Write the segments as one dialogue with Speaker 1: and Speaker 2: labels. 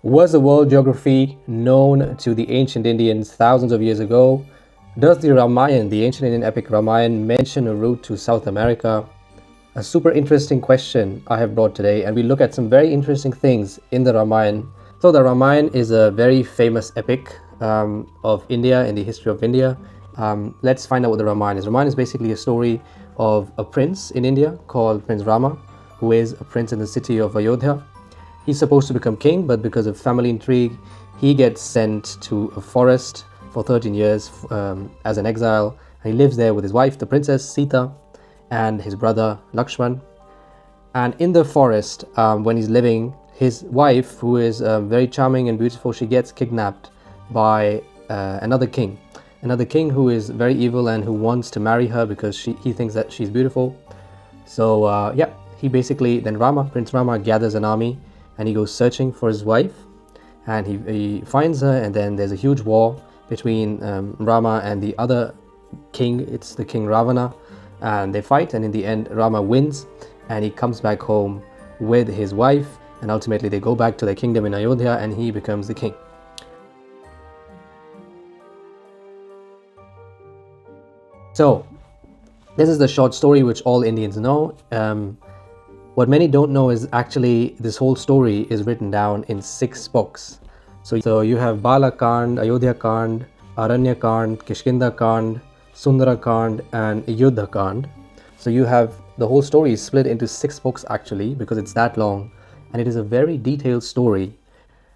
Speaker 1: Was the world geography known to the ancient Indians thousands of years ago? Does the Ramayan, the ancient Indian epic Ramayan, mention a route to South America? A super interesting question I have brought today, and we look at some very interesting things in the Ramayan. So the Ramayan is a very famous epic of India, in the history of India. Let's find out what the Ramayan is. Ramayan is basically a story of a prince in India called Prince Rama, who is a prince in the city of Ayodhya. He's supposed to become king, but because of family intrigue, he gets sent to a forest for 13 years as an exile. And he lives there with his wife, the princess Sita, and his brother Lakshman. And in the forest, when he's living, his wife, who is very charming and beautiful, she gets kidnapped by another king who is very evil and who wants to marry her because he thinks that she's beautiful. So he basically, then Prince Rama gathers an army and he goes searching for his wife, and he finds her, and then there's a huge war between Rama and the other king. It's the king Ravana, and they fight, and in the end Rama wins and he comes back home with his wife, and ultimately they go back to their kingdom in Ayodhya and he becomes the king. So this is the short story which all Indians know. What many don't know is actually this whole story is written down in 6 books. So you have Bala Kand, Ayodhya Kand, Aranya Kand, Kishkinda Kand, Sundara Kand, and Yuddha Kand. So you have the whole story is split into 6 books actually, because it's that long, and it is a very detailed story.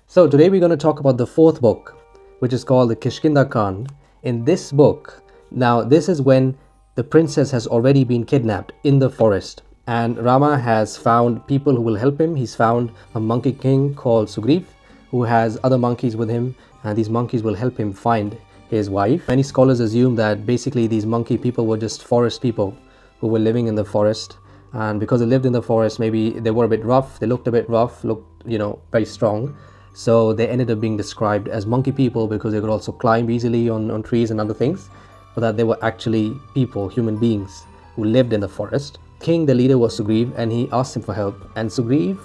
Speaker 1: So today we're going to talk about the 4th book, which is called the Kishkinda Kand. In this book, now this is when the princess has already been kidnapped in the forest, and Rama has found people who will help him. He's found a monkey king called Sugriv, who has other monkeys with him, and these monkeys will help him find his wife. Many scholars assume that basically these monkey people were just forest people who were living in the forest, and because they lived in the forest, maybe they were a bit rough, they looked a bit rough, looked very strong, so they ended up being described as monkey people because they could also climb easily on trees and other things, but that they were actually people, human beings who lived in the forest. King, the leader, was Sugriv, and he asked him for help, and Sugriv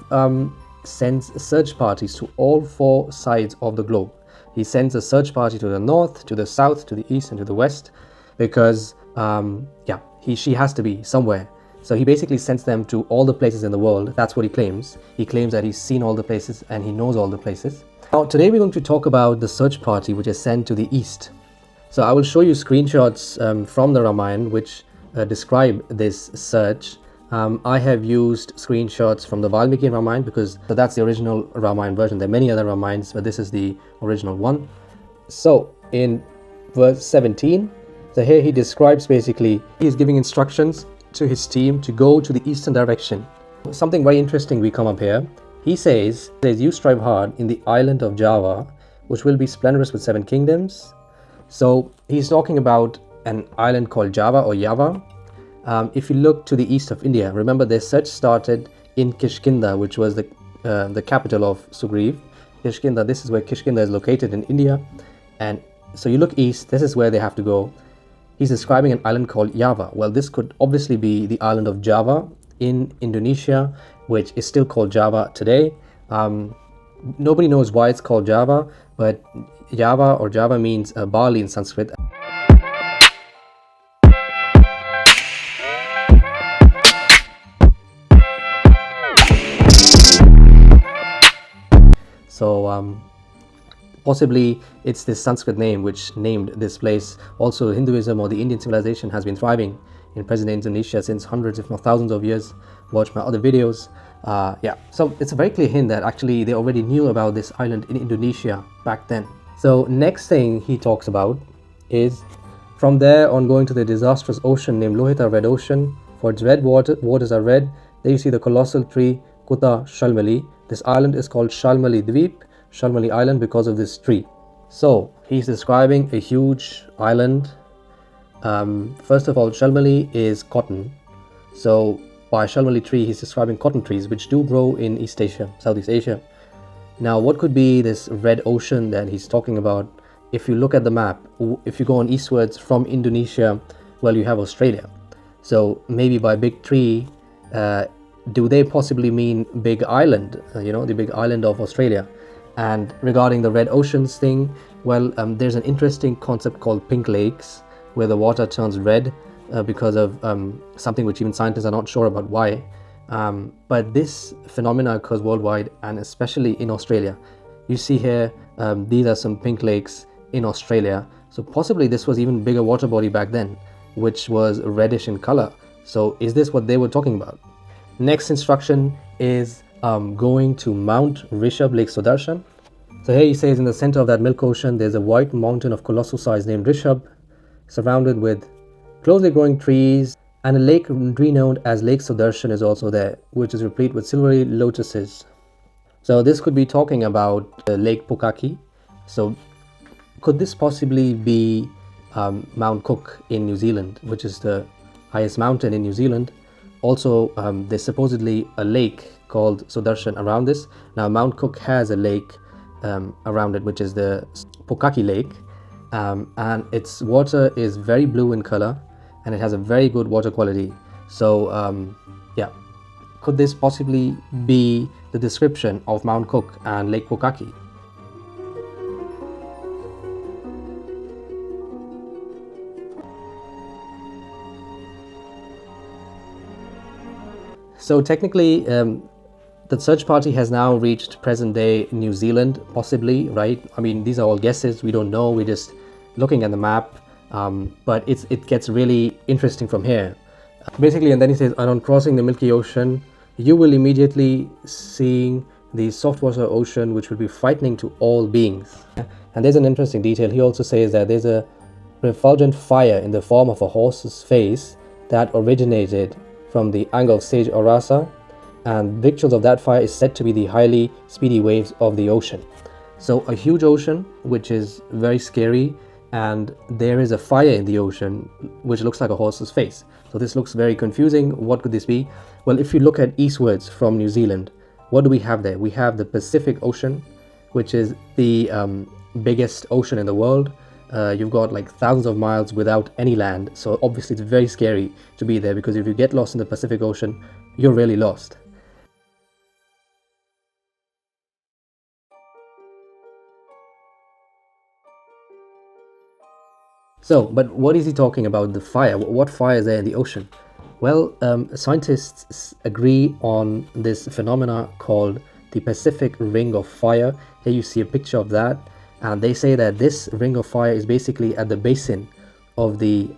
Speaker 1: sends search parties to all 4 sides of the globe. He sends a search party to the north, to the south, to the east, and to the west, because she has to be somewhere. So he basically sends them to all the places in the world. That's what he claims. He claims that he's seen all the places and he knows all the places. Now today we're going to talk about the search party which is sent to the east. So I will show you screenshots from the Ramayan which describe this search. I have used screenshots from the Valmiki Ramayan because that's the original Ramayan version. There are many other Ramayans, but this is the original one. So in verse 17, so here he describes, basically he's giving instructions to his team to go to the eastern direction. Something very interesting we come up here. He says, you strive hard in the island of Java, which will be splendorous with 7 kingdoms. So he's talking about an island called Java or Java. If you look to the east of India, remember their search started in Kishkinda, which was the capital of Sugriv. Kishkinda, this is where Kishkinda is located in India. And so you look east, this is where they have to go. He's describing an island called Java. Well, this could obviously be the island of Java in Indonesia, which is still called Java today. Nobody knows why it's called Java, but Java or Java means barley in Sanskrit. So possibly it's this Sanskrit name which named this place. Also, Hinduism or the Indian civilization has been thriving in present Indonesia since hundreds if not thousands of years. Watch my other videos. So it's a very clear hint that actually they already knew about this island in Indonesia back then. So next thing he talks about is from there on going to the disastrous ocean named Lohita, Red Ocean. For its red waters are red. There you see the colossal tree Kuta Shalmali. This island is called Shalmali Dweep, Shalmali Island, because of this tree. So he's describing a huge island. First of all, Shalmali is cotton. So by Shalmali tree, he's describing cotton trees which do grow in East Asia, Southeast Asia. Now what could be this red ocean that he's talking about? If you look at the map, if you go on eastwards from Indonesia, well, you have Australia. So maybe by big tree, do they possibly mean big island, the big island of Australia? And regarding the red oceans thing, well, there's an interesting concept called pink lakes, where the water turns red because of something which even scientists are not sure about why. But this phenomena occurs worldwide, and especially in Australia. You see here, these are some pink lakes in Australia. So possibly this was even bigger water body back then, which was reddish in color. So is this what they were talking about? Next instruction is going to Mount Rishabh, Lake Sudarshan. So here he says, in the center of that milk ocean, there's a white mountain of colossal size named Rishabh, surrounded with closely growing trees, and a lake renowned as Lake Sudarshan is also there, which is replete with silvery lotuses. So this could be talking about Lake Pukaki. So could this possibly be Mount Cook in New Zealand, which is the highest mountain in New Zealand? Also, there's supposedly a lake called Sudarshan around this. Now, Mount Cook has a lake around it, which is the Pukaki Lake, and its water is very blue in color, and it has a very good water quality. So, yeah, could this possibly be the description of Mount Cook and Lake Pukaki? So technically, the search party has now reached present day New Zealand, possibly, right? I mean, these are all guesses. We don't know. We're just looking at the map. But it gets really interesting from here. Basically, and then he says, and on crossing the Milky Ocean, you will immediately see the saltwater ocean, which will be frightening to all beings. And there's an interesting detail. He also says that there's a refulgent fire in the form of a horse's face that originated from the angle of sage Aurasa, and victuals of that fire is said to be the highly speedy waves of the ocean. So a huge ocean, which is very scary, and there is a fire in the ocean which looks like a horse's face. So this looks very confusing. What could this be? Well, if you look at eastwards from New Zealand, what do we have there? We have the Pacific Ocean, which is the biggest ocean in the world. You've got like thousands of miles without any land. So obviously it's very scary to be there, because if you get lost in the Pacific Ocean, you're really lost. So, but what is he talking about, the fire? What fire is there in the ocean? Well, scientists agree on this phenomena called the Pacific Ring of Fire. Here you see a picture of that. And they say that this ring of fire is basically at the basin of the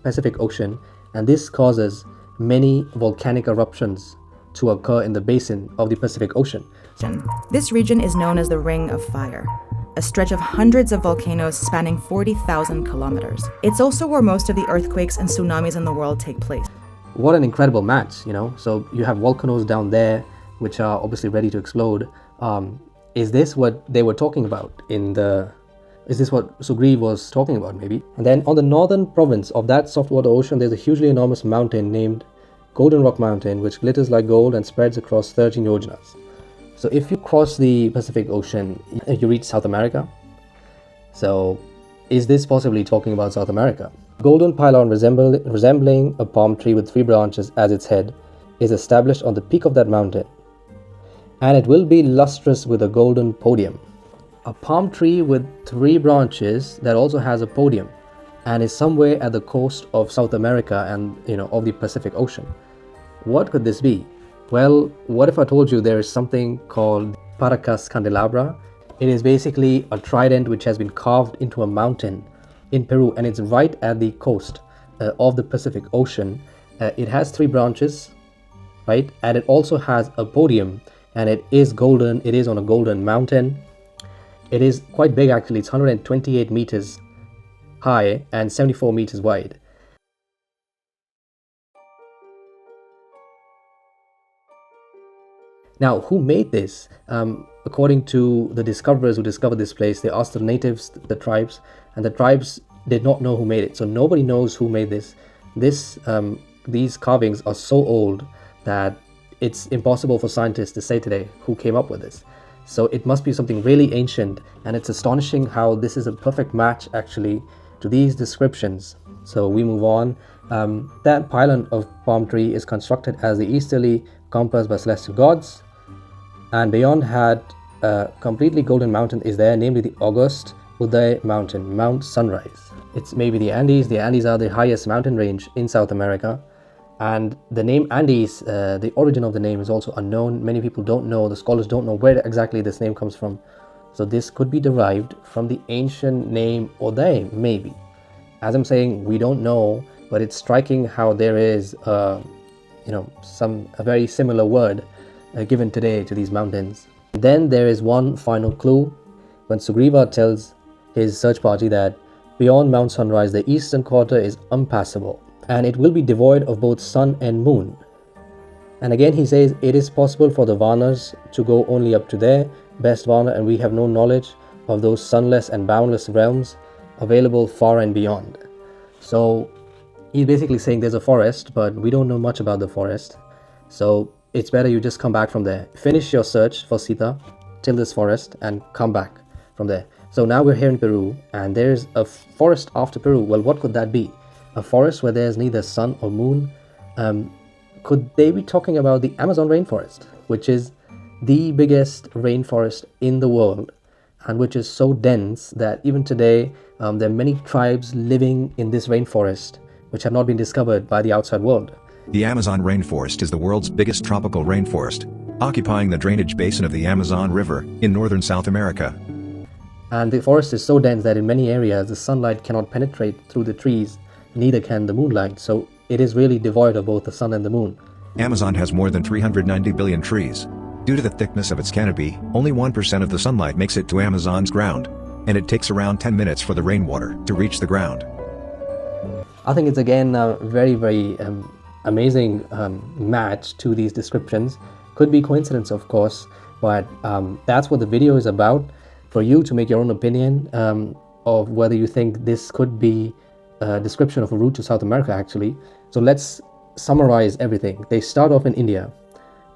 Speaker 1: Pacific Ocean. And this causes many volcanic eruptions to occur in the basin of the Pacific Ocean.
Speaker 2: This region is known as the Ring of Fire, a stretch of hundreds of volcanoes spanning 40,000 kilometers. It's also where most of the earthquakes and tsunamis in the world take place.
Speaker 1: What an incredible match, you know. So you have volcanoes down there, which are obviously ready to explode. Is this what they were talking about is this what Sugriv was talking about, maybe? And then on the northern province of that saltwater ocean, there's a hugely enormous mountain named Golden Rock Mountain, which glitters like gold and spreads across 13 yojanas. So if you cross the Pacific Ocean, you reach South America. So is this possibly talking about South America? Golden pylon resembling a palm tree with 3 branches as its head is established on the peak of that mountain, and it will be lustrous with a golden podium. A palm tree with 3 branches that also has a podium and is somewhere at the coast of South America and, you know, of the Pacific Ocean. What could this be? Well, what if I told you there is something called Paracas candelabra? It is basically a trident which has been carved into a mountain in Peru, and it's right at the coast of the Pacific Ocean. It has 3 branches, right? And it also has a podium, and it is golden. It is on a golden mountain. It is quite big, actually. It's 128 meters high and 74 meters wide. Now, who made this? According to the discoverers who discovered this place, they asked the natives, the tribes, and the tribes did not know who made it. So nobody knows who made this. These carvings are so old that it's impossible for scientists to say today who came up with this. So it must be something really ancient, and it's astonishing how this is a perfect match actually to these descriptions. So we move on. That pylon of palm tree is constructed as the easterly compass by celestial gods, and beyond had a completely golden mountain is there, namely the August Uday Mountain, Mount Sunrise. It's maybe the Andes. The Andes are the highest mountain range in South America. And the name Andes, the origin of the name is also unknown. Many people don't know, the scholars don't know where exactly this name comes from. So this could be derived from the ancient name Uday, maybe. As I'm saying, we don't know, but it's striking how there is, a very similar word given today to these mountains. Then there is one final clue when Sugriva tells his search party that beyond Mount Sunrise, the eastern quarter is impassable, and it will be devoid of both sun and moon. And again he says it is possible for the Vanas to go only up to there, best Vana, and we have no knowledge of those sunless and boundless realms available far and beyond. So he's basically saying there's a forest, but we don't know much about the forest. So it's better you just come back from there. Finish your search for Sita till this forest and come back from there. So now we're here in Peru, and there's a forest after Peru. Well, what could that be? A forest where there's neither sun or moon? Could they be talking about the Amazon rainforest, which is the biggest rainforest in the world, and which is so dense that even today there are many tribes living in this rainforest which have not been discovered by the outside world.
Speaker 3: The Amazon rainforest is the world's biggest tropical rainforest, occupying the drainage basin of the Amazon River in northern South America.
Speaker 1: And the forest is so dense that in many areas the sunlight cannot penetrate through the trees, neither can the moonlight, so it is really devoid of both the sun and the moon.
Speaker 3: Amazon has more than 390 billion trees. Due to the thickness of its canopy, only 1% of the sunlight makes it to Amazon's ground, and it takes around 10 minutes for the rainwater to reach the ground.
Speaker 1: I think it's again a very, very amazing match to these descriptions. Could be coincidence, of course, but that's what the video is about, for you to make your own opinion of whether you think this could be a description of a route to South America actually. So let's summarize everything. They start off in India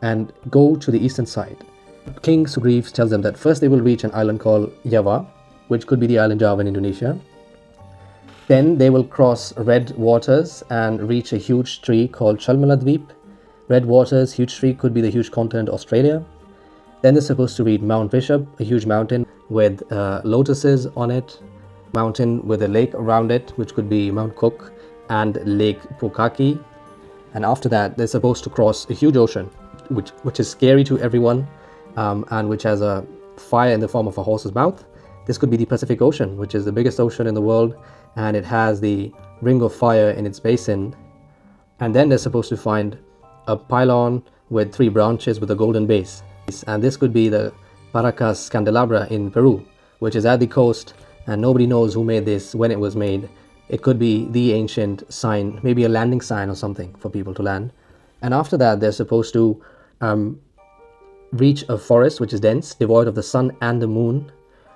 Speaker 1: and go to the eastern side. King Sugriv tells them that first they will reach an island called Java, which could be the island Java in Indonesia. Then they will cross red waters and reach a huge tree called Chalmaladweep. Red waters, huge tree, could be the huge continent Australia. Then they're supposed to reach Mount Bishop, a huge mountain with lotuses on it, mountain with a lake around it, which could be Mount Cook and Lake Pukaki. And after that, they're supposed to cross a huge ocean, which is scary to everyone, and which has a fire in the form of a horse's mouth. This could be the Pacific Ocean, which is the biggest ocean in the world, and it has the ring of fire in its basin. And then they're supposed to find a pylon with 3 branches with a golden base. And this could be the Paracas Candelabra in Peru, which is at the coast, and nobody knows who made this, when it was made. It could be the ancient sign, maybe a landing sign or something for people to land. And after that, they're supposed to reach a forest which is dense, devoid of the sun and the moon,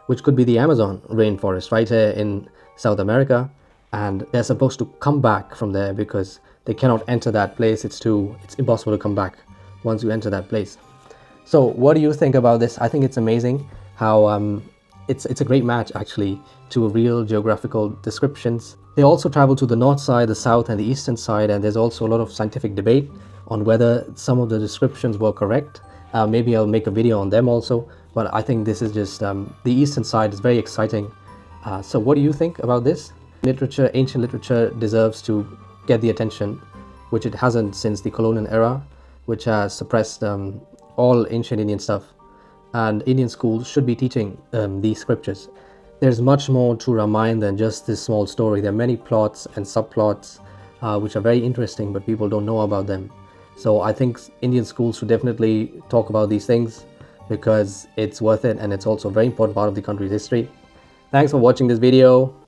Speaker 1: which could be the Amazon rainforest right here in South America. And they're supposed to come back from there because they cannot enter that place. It's impossible to come back once you enter that place. So what do you think about this? I think it's amazing how it's a great match actually to real geographical descriptions. They also travel to the north side, the south and the eastern side, and there's also a lot of scientific debate on whether some of the descriptions were correct. Maybe I'll make a video on them also, but I think this is just the eastern side is very exciting. So what do you think about this? Literature, ancient literature deserves to get the attention, which it hasn't since the colonial era, which has suppressed all ancient Indian stuff. And Indian schools should be teaching these scriptures. There's much more to Ramayan than just this small story. There are many plots and subplots which are very interesting, but people don't know about them. So I think Indian schools should definitely talk about these things because it's worth it, and it's also a very important part of the country's history. Thanks for watching this video.